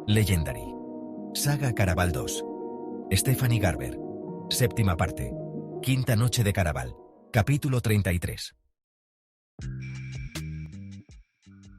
Legendary. Saga Caraval 2. Stephanie Garber. Séptima parte. Quinta noche de Caraval. Capítulo 33.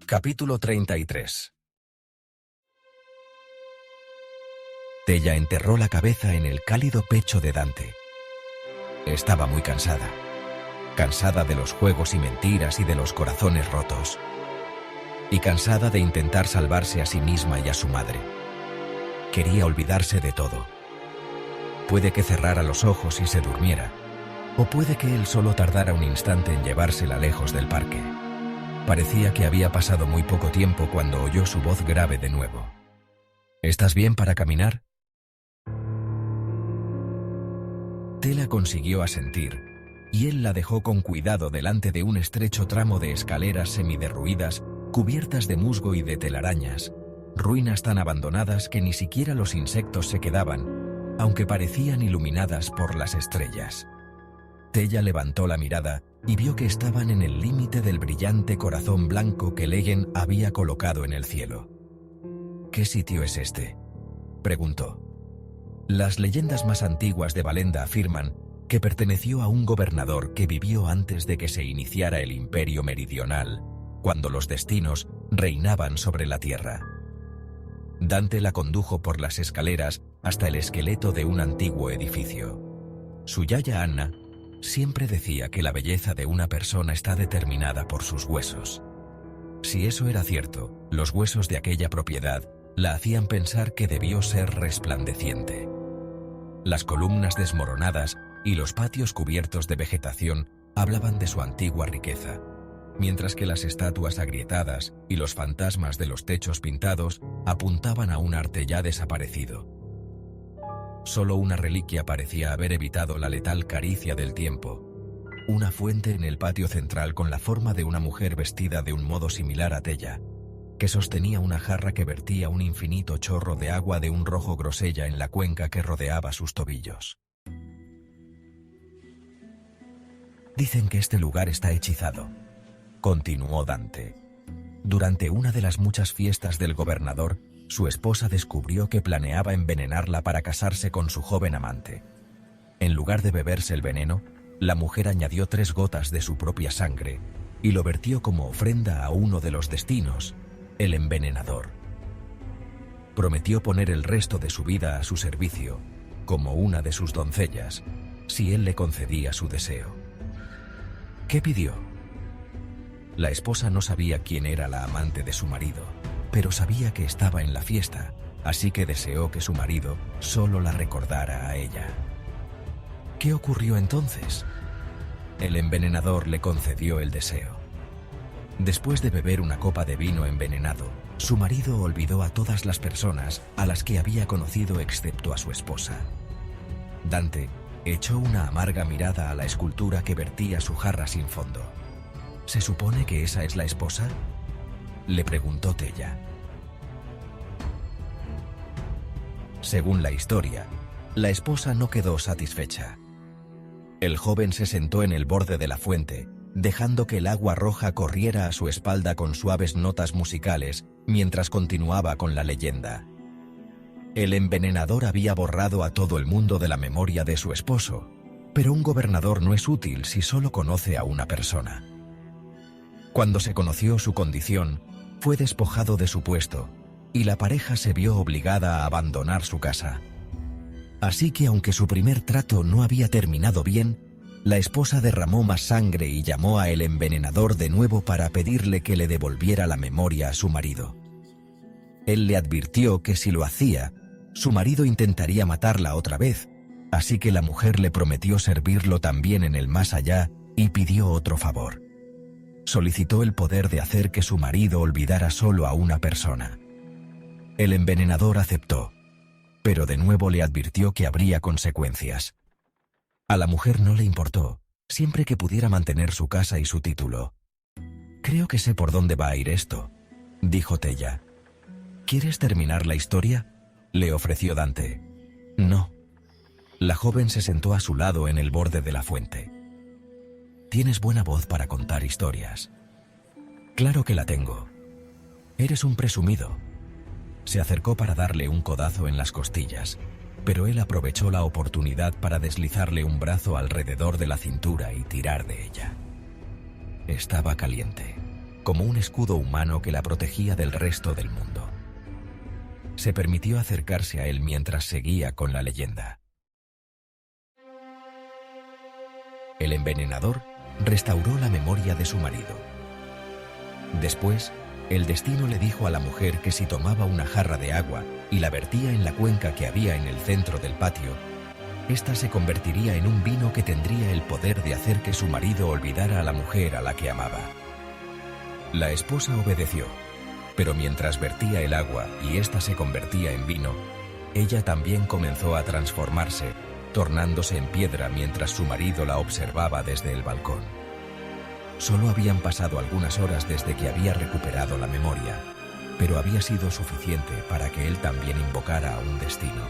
Capítulo 33. Tella enterró la cabeza en el cálido pecho de Dante. Estaba muy cansada. Cansada de los juegos y mentiras y de los corazones rotos. Y cansada de intentar salvarse a sí misma y a su madre. Quería olvidarse de todo. Puede que cerrara los ojos y se durmiera, o puede que él solo tardara un instante en llevársela lejos del parque. Parecía que había pasado muy poco tiempo cuando oyó su voz grave de nuevo. ¿Estás bien para caminar? Tella consiguió asentir, y él la dejó con cuidado delante de un estrecho tramo de escaleras semiderruidas, cubiertas de musgo y de telarañas, ruinas tan abandonadas que ni siquiera los insectos se quedaban, aunque parecían iluminadas por las estrellas. Tella levantó la mirada y vio que estaban en el límite del brillante corazón blanco que Legend había colocado en el cielo. ¿Qué sitio es este?, preguntó. Las leyendas más antiguas de Valenda afirman que perteneció a un gobernador que vivió antes de que se iniciara el Imperio Meridional, cuando los destinos reinaban sobre la tierra. Dante la condujo por las escaleras hasta el esqueleto de un antiguo edificio. Su yaya Anna siempre decía que la belleza de una persona está determinada por sus huesos. Si eso era cierto, los huesos de aquella propiedad la hacían pensar que debió ser resplandeciente. Las columnas desmoronadas y los patios cubiertos de vegetación hablaban de su antigua riqueza, mientras que las estatuas agrietadas y los fantasmas de los techos pintados apuntaban a un arte ya desaparecido. Solo una reliquia parecía haber evitado la letal caricia del tiempo: una fuente en el patio central con la forma de una mujer vestida de un modo similar a Tella, que sostenía una jarra que vertía un infinito chorro de agua de un rojo grosella en la cuenca que rodeaba sus tobillos. Dicen que este lugar está hechizado, continuó Dante. Durante una de las muchas fiestas del gobernador, su esposa descubrió que planeaba envenenarla para casarse con su joven amante. En lugar de beberse el veneno, la mujer añadió 3 gotas de su propia sangre y lo vertió como ofrenda a uno de los destinos, el envenenador. Prometió poner el resto de su vida a su servicio, como una de sus doncellas, si él le concedía su deseo. ¿Qué pidió? La esposa no sabía quién era la amante de su marido, pero sabía que estaba en la fiesta, así que deseó que su marido solo la recordara a ella. ¿Qué ocurrió entonces? El envenenador le concedió el deseo. Después de beber una copa de vino envenenado, su marido olvidó a todas las personas a las que había conocido excepto a su esposa. Dante echó una amarga mirada a la escultura que vertía su jarra sin fondo. ¿Se supone que esa es la esposa?, le preguntó Tella. Según la historia, la esposa no quedó satisfecha. El joven se sentó en el borde de la fuente, dejando que el agua roja corriera a su espalda con suaves notas musicales mientras continuaba con la leyenda. El envenenador había borrado a todo el mundo de la memoria de su esposo, pero un gobernador no es útil si solo conoce a una persona. Cuando se conoció su condición, fue despojado de su puesto, y la pareja se vio obligada a abandonar su casa. Así que aunque su primer trato no había terminado bien, la esposa derramó más sangre y llamó a el envenenador de nuevo para pedirle que le devolviera la memoria a su marido. Él le advirtió que si lo hacía, su marido intentaría matarla otra vez, así que la mujer le prometió servirlo también en el más allá y pidió otro favor. Solicitó el poder de hacer que su marido olvidara solo a una persona. El envenenador aceptó, pero de nuevo le advirtió que habría consecuencias. A la mujer no le importó, siempre que pudiera mantener su casa y su título. «Creo que sé por dónde va a ir esto», dijo Tella. «¿Quieres terminar la historia?», le ofreció Dante. «No». La joven se sentó a su lado en el borde de la fuente. «Tienes buena voz para contar historias». «Claro que la tengo. Eres un presumido. Se acercó para darle un codazo en las costillas, pero él aprovechó la oportunidad para deslizarle un brazo alrededor de la cintura y tirar de ella. Estaba caliente, como un escudo humano que la protegía del resto del mundo. Se permitió acercarse a él mientras seguía con la leyenda. El envenenador restauró la memoria de su marido. Después, el destino le dijo a la mujer que si tomaba una jarra de agua y la vertía en la cuenca que había en el centro del patio, ésta se convertiría en un vino que tendría el poder de hacer que su marido olvidara a la mujer a la que amaba. La esposa obedeció, pero mientras vertía el agua y ésta se convertía en vino, ella también comenzó a transformarse, tornándose en piedra mientras su marido la observaba desde el balcón. Solo habían pasado algunas horas desde que había recuperado la memoria, pero había sido suficiente para que él también invocara a un destino.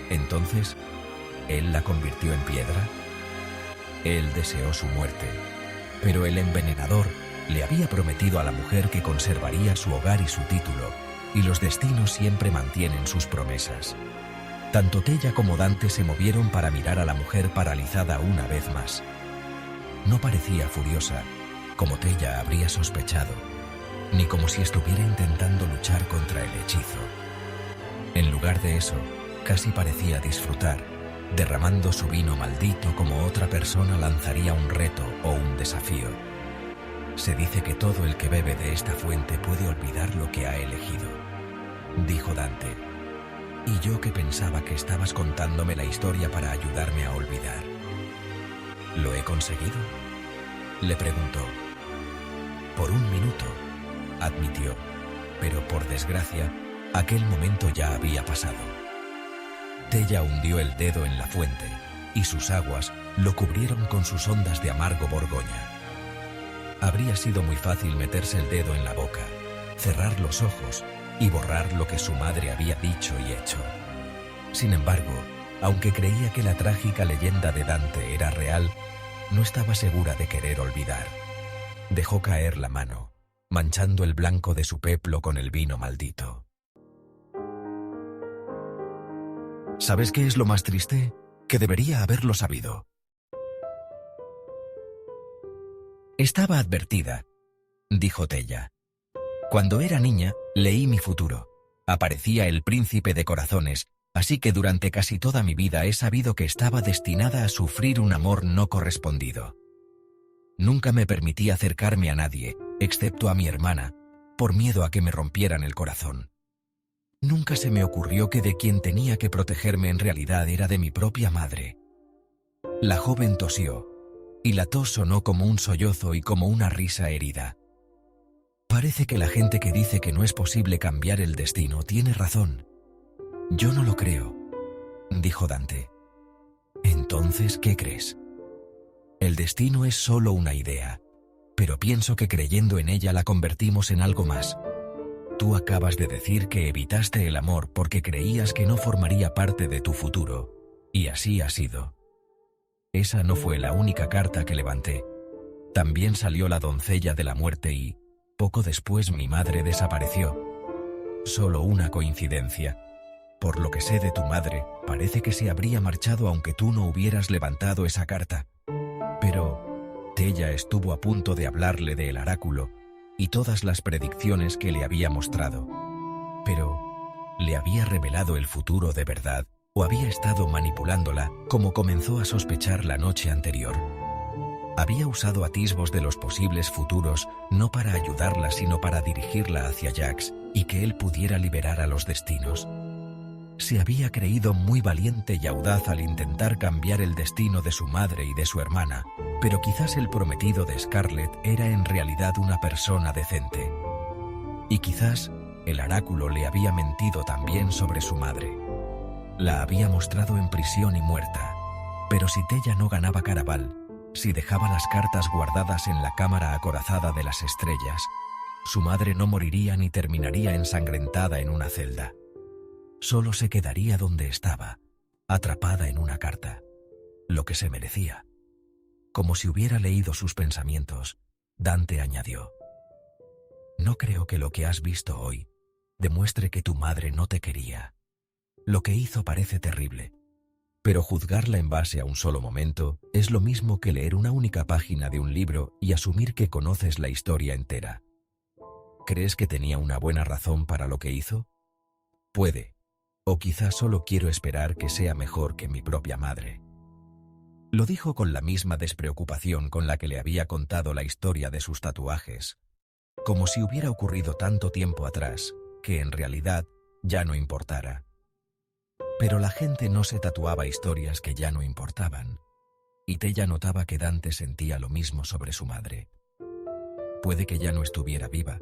Entonces, ¿él la convirtió en piedra? Él deseó su muerte, pero el envenenador le había prometido a la mujer que conservaría su hogar y su título, y los destinos siempre mantienen sus promesas. Tanto Tella como Dante se movieron para mirar a la mujer paralizada una vez más. No parecía furiosa, como Tella habría sospechado, ni como si estuviera intentando luchar contra el hechizo. En lugar de eso, casi parecía disfrutar, derramando su vino maldito como otra persona lanzaría un reto o un desafío. Se dice que todo el que bebe de esta fuente puede olvidar lo que ha elegido, dijo Dante. Y yo que pensaba que estabas contándome la historia para ayudarme a olvidar. ¿Lo he conseguido?, le preguntó. Por un minuto, admitió, pero por desgracia, aquel momento ya había pasado. Tella hundió el dedo en la fuente, y sus aguas lo cubrieron con sus ondas de amargo Borgoña. Habría sido muy fácil meterse el dedo en la boca, cerrar los ojos y borrar lo que su madre había dicho y hecho. Sin embargo, aunque creía que la trágica leyenda de Dante era real, no estaba segura de querer olvidar. Dejó caer la mano, manchando el blanco de su peplo con el vino maldito. ¿Sabes qué es lo más triste? Que debería haberlo sabido. Estaba advertida, dijo Tella. Cuando era niña, leí mi futuro. Aparecía el príncipe de corazones, así que durante casi toda mi vida he sabido que estaba destinada a sufrir un amor no correspondido. Nunca me permití acercarme a nadie, excepto a mi hermana, por miedo a que me rompieran el corazón. Nunca se me ocurrió que de quien tenía que protegerme en realidad era de mi propia madre. La joven tosió, y la tos sonó como un sollozo y como una risa herida. Parece que la gente que dice que no es posible cambiar el destino tiene razón. Yo no lo creo, dijo Dante. Entonces, ¿qué crees? El destino es solo una idea, pero pienso que creyendo en ella la convertimos en algo más. Tú acabas de decir que evitaste el amor porque creías que no formaría parte de tu futuro, y así ha sido. Esa no fue la única carta que levanté. También salió la doncella de la muerte y, poco después, mi madre desapareció. Solo una coincidencia. Por lo que sé de tu madre, parece que se habría marchado aunque tú no hubieras levantado esa carta. Pero Tella estuvo a punto de hablarle del oráculo y todas las predicciones que le había mostrado. Pero, ¿le había revelado el futuro de verdad o había estado manipulándola como comenzó a sospechar la noche anterior? Había usado atisbos de los posibles futuros no para ayudarla sino para dirigirla hacia Jax y que él pudiera liberar a los destinos. Se había creído muy valiente y audaz al intentar cambiar el destino de su madre y de su hermana, pero quizás el prometido de Scarlett era en realidad una persona decente. Y quizás el oráculo le había mentido también sobre su madre. La había mostrado en prisión y muerta, pero si Tella no ganaba Caraval, si dejaba las cartas guardadas en la cámara acorazada de las estrellas, su madre no moriría ni terminaría ensangrentada en una celda. Solo se quedaría donde estaba, atrapada en una carta, lo que se merecía. Como si hubiera leído sus pensamientos, Dante añadió: No creo que lo que has visto hoy demuestre que tu madre no te quería. Lo que hizo parece terrible, pero juzgarla en base a un solo momento es lo mismo que leer una única página de un libro y asumir que conoces la historia entera. ¿Crees que tenía una buena razón para lo que hizo? Puede, o quizás solo quiero esperar que sea mejor que mi propia madre. Lo dijo con la misma despreocupación con la que le había contado la historia de sus tatuajes, como si hubiera ocurrido tanto tiempo atrás, que en realidad ya no importara. Pero la gente no se tatuaba historias que ya no importaban, y Tella notaba que Dante sentía lo mismo sobre su madre. Puede que ya no estuviera viva,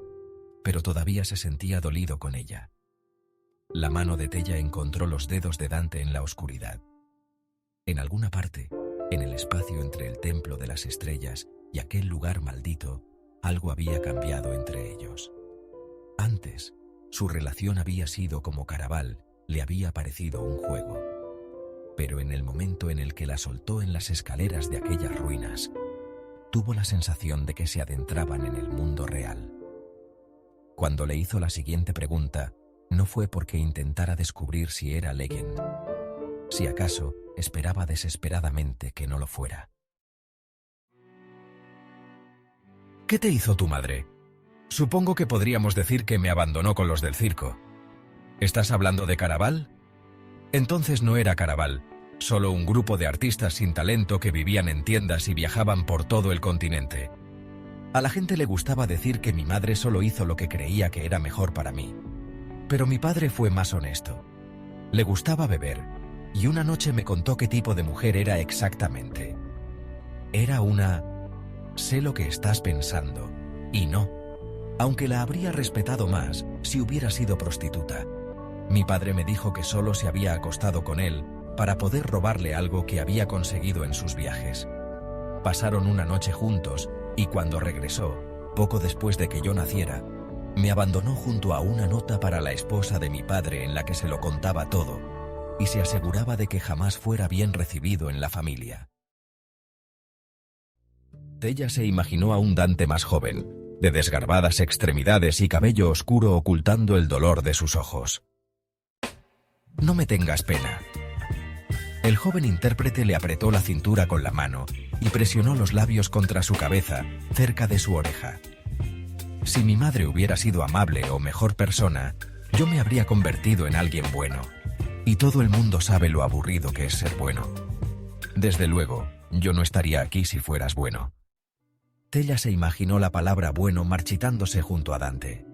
pero todavía se sentía dolido con ella. La mano de Tella encontró los dedos de Dante en la oscuridad. En alguna parte, en el espacio entre el templo de las estrellas y aquel lugar maldito, algo había cambiado entre ellos. Antes, su relación había sido como Caraval, le había parecido un juego. Pero en el momento en el que la soltó en las escaleras de aquellas ruinas, tuvo la sensación de que se adentraban en el mundo real. Cuando le hizo la siguiente pregunta, no fue porque intentara descubrir si era Legend. Si acaso, esperaba desesperadamente que no lo fuera. ¿Qué te hizo tu madre? Supongo que podríamos decir que me abandonó con los del circo. ¿Estás hablando de Caraval? Entonces no era Caraval, solo un grupo de artistas sin talento que vivían en tiendas y viajaban por todo el continente. A la gente le gustaba decir que mi madre solo hizo lo que creía que era mejor para mí. Pero mi padre fue más honesto. Le gustaba beber, y una noche me contó qué tipo de mujer era exactamente. Era una... Sé lo que estás pensando, y no. Aunque la habría respetado más si hubiera sido prostituta. Mi padre me dijo que solo se había acostado con él para poder robarle algo que había conseguido en sus viajes. Pasaron una noche juntos y cuando regresó, poco después de que yo naciera, me abandonó junto a una nota para la esposa de mi padre en la que se lo contaba todo y se aseguraba de que jamás fuera bien recibido en la familia. Tella se imaginó a un Dante más joven, de desgarbadas extremidades y cabello oscuro ocultando el dolor de sus ojos. No me tengas pena. El joven intérprete le apretó la cintura con la mano y presionó los labios contra su cabeza, cerca de su oreja. Si mi madre hubiera sido amable o mejor persona, yo me habría convertido en alguien bueno. Y todo el mundo sabe lo aburrido que es ser bueno. Desde luego, yo no estaría aquí si fueras bueno. Tella se imaginó la palabra bueno marchitándose junto a Dante.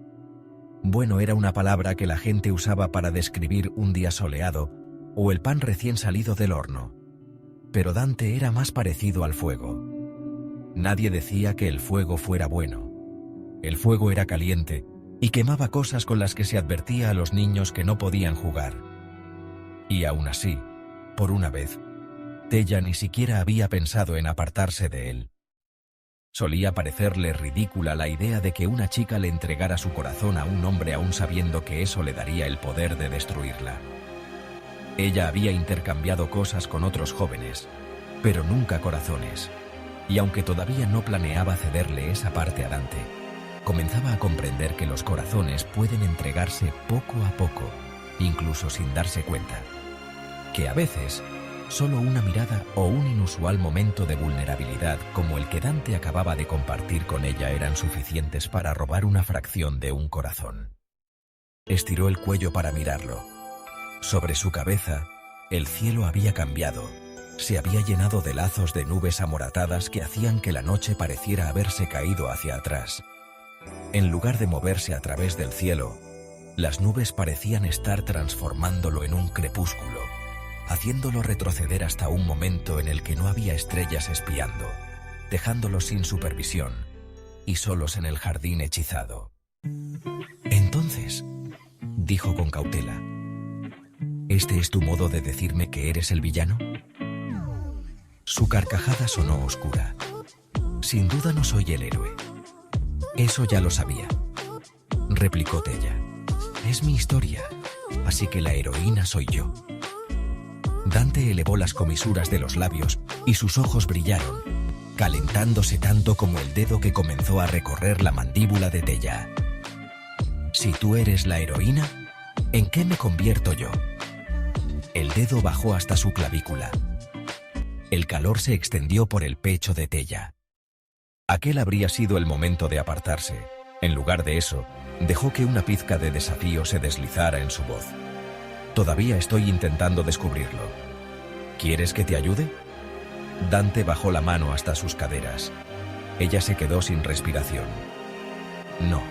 Bueno era una palabra que la gente usaba para describir un día soleado o el pan recién salido del horno. Pero Dante era más parecido al fuego. Nadie decía que el fuego fuera bueno. El fuego era caliente y quemaba cosas con las que se advertía a los niños que no podían jugar. Y aún así, por una vez, Tella ni siquiera había pensado en apartarse de él. Solía parecerle ridícula la idea de que una chica le entregara su corazón a un hombre aún sabiendo que eso le daría el poder de destruirla. Ella había intercambiado cosas con otros jóvenes, pero nunca corazones, y aunque todavía no planeaba cederle esa parte a Dante, comenzaba a comprender que los corazones pueden entregarse poco a poco, incluso sin darse cuenta, que a veces solo una mirada o un inusual momento de vulnerabilidad como el que Dante acababa de compartir con ella eran suficientes para robar una fracción de un corazón. Estiró el cuello para mirarlo. Sobre su cabeza, el cielo había cambiado. Se había llenado de lazos de nubes amoratadas que hacían que la noche pareciera haberse caído hacia atrás. En lugar de moverse a través del cielo, las nubes parecían estar transformándolo en un crepúsculo, haciéndolo retroceder hasta un momento en el que no había estrellas espiando, dejándolos sin supervisión y solos en el jardín hechizado. Entonces, dijo con cautela, ¿este es tu modo de decirme que eres el villano? Su carcajada sonó oscura. Sin duda no soy el héroe. Eso ya lo sabía, replicó Tella. Es mi historia, así que la heroína soy yo. Dante elevó las comisuras de los labios y sus ojos brillaron, calentándose tanto como el dedo que comenzó a recorrer la mandíbula de Tella. Si tú eres la heroína, ¿en qué me convierto yo? El dedo bajó hasta su clavícula. El calor se extendió por el pecho de Tella. Aquel habría sido el momento de apartarse. En lugar de eso, dejó que una pizca de desafío se deslizara en su voz. Todavía estoy intentando descubrirlo. ¿Quieres que te ayude? Dante bajó la mano hasta sus caderas. Ella se quedó sin respiración. No,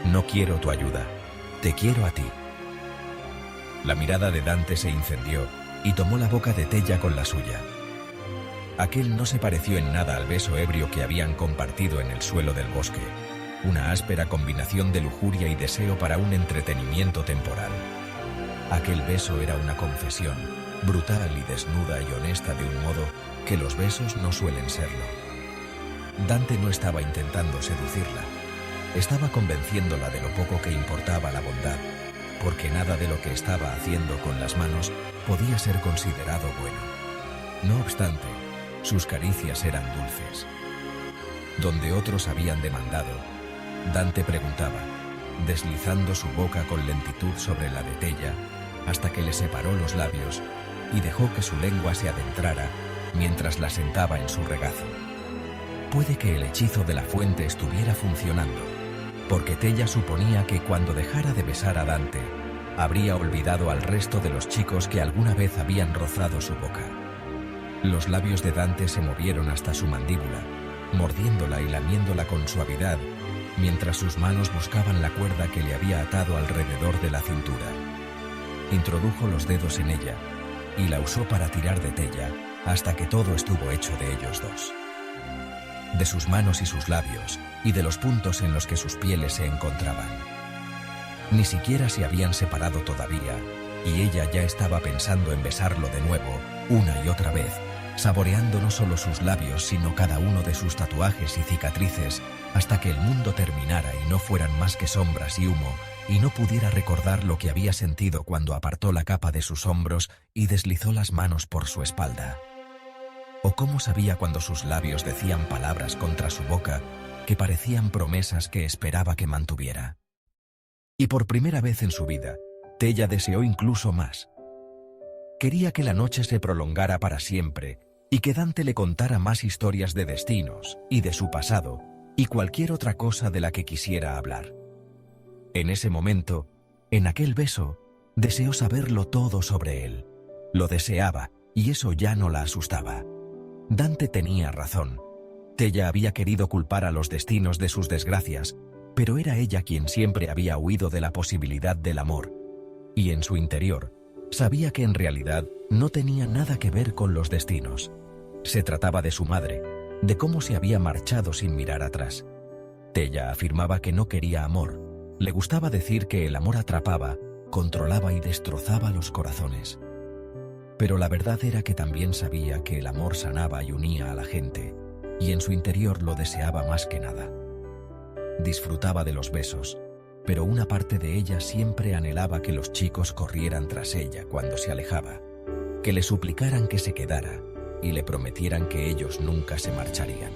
no quiero tu ayuda. Te quiero a ti. La mirada de Dante se incendió y tomó la boca de Tella con la suya. Aquel no se pareció en nada al beso ebrio que habían compartido en el suelo del bosque, una áspera combinación de lujuria y deseo para un entretenimiento temporal. Aquel beso era una confesión, brutal y desnuda y honesta de un modo que los besos no suelen serlo. Dante no estaba intentando seducirla, estaba convenciéndola de lo poco que importaba la bondad, porque nada de lo que estaba haciendo con las manos podía ser considerado bueno. No obstante, sus caricias eran dulces. Donde otros habían demandado, Dante preguntaba, deslizando su boca con lentitud sobre la de Tella, hasta que le separó los labios y dejó que su lengua se adentrara mientras la sentaba en su regazo. Puede que el hechizo de la fuente estuviera funcionando, porque Tella suponía que cuando dejara de besar a Dante, habría olvidado al resto de los chicos que alguna vez habían rozado su boca. Los labios de Dante se movieron hasta su mandíbula, mordiéndola y lamiéndola con suavidad, mientras sus manos buscaban la cuerda que le había atado alrededor de la cintura. Introdujo los dedos en ella y la usó para tirar de Tella hasta que todo estuvo hecho de ellos dos. De sus manos y sus labios, y de los puntos en los que sus pieles se encontraban. Ni siquiera se habían separado todavía, y ella ya estaba pensando en besarlo de nuevo, una y otra vez, saboreando no solo sus labios sino cada uno de sus tatuajes y cicatrices, hasta que el mundo terminara y no fueran más que sombras y humo, y no pudiera recordar lo que había sentido cuando apartó la capa de sus hombros y deslizó las manos por su espalda. O cómo sabía cuando sus labios decían palabras contra su boca que parecían promesas que esperaba que mantuviera. Y por primera vez en su vida, Tella deseó incluso más. Quería que la noche se prolongara para siempre y que Dante le contara más historias de destinos y de su pasado y cualquier otra cosa de la que quisiera hablar. En ese momento, en aquel beso, deseó saberlo todo sobre él. Lo deseaba y eso ya no la asustaba. Dante tenía razón. Tella había querido culpar a los destinos de sus desgracias, pero era ella quien siempre había huido de la posibilidad del amor. Y en su interior, sabía que en realidad no tenía nada que ver con los destinos. Se trataba de su madre, de cómo se había marchado sin mirar atrás. Tella afirmaba que no quería amor. Le gustaba decir que el amor atrapaba, controlaba y destrozaba los corazones. Pero la verdad era que también sabía que el amor sanaba y unía a la gente, y en su interior lo deseaba más que nada. Disfrutaba de los besos, pero una parte de ella siempre anhelaba que los chicos corrieran tras ella cuando se alejaba, que le suplicaran que se quedara y le prometieran que ellos nunca se marcharían.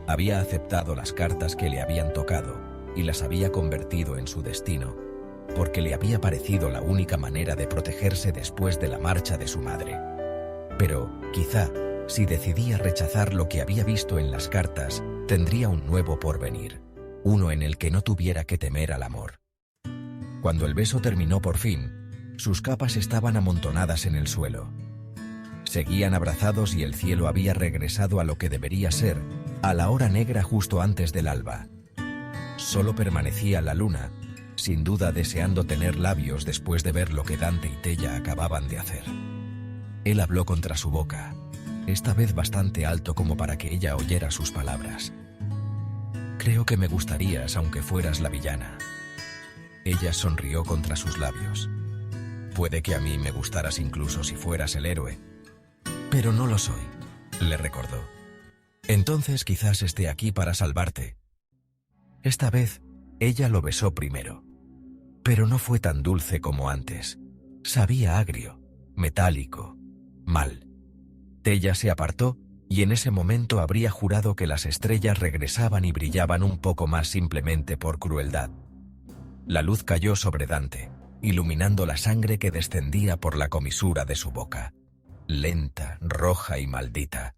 Había aceptado las cartas que le habían tocado y las había convertido en su destino, porque le había parecido la única manera de protegerse después de la marcha de su madre. Pero, quizá, si decidía rechazar lo que había visto en las cartas, tendría un nuevo porvenir, uno en el que no tuviera que temer al amor. Cuando el beso terminó por fin, sus capas estaban amontonadas en el suelo. Seguían abrazados y el cielo había regresado a lo que debería ser, a la hora negra justo antes del alba. Solo permanecía la luna, sin duda deseando tener labios después de ver lo que Dante y Tella acababan de hacer. Él habló contra su boca, esta vez bastante alto como para que ella oyera sus palabras. Creo que me gustarías aunque fueras la villana. Ella sonrió contra sus labios. Puede que a mí me gustaras incluso si fueras el héroe. Pero no lo soy, le recordó. Entonces quizás esté aquí para salvarte. Esta vez, ella lo besó primero. Pero no fue tan dulce como antes. Sabía agrio, metálico, mal. Tella se apartó y en ese momento habría jurado que las estrellas regresaban y brillaban un poco más simplemente por crueldad. La luz cayó sobre Dante, iluminando la sangre que descendía por la comisura de su boca. Lenta, roja y maldita.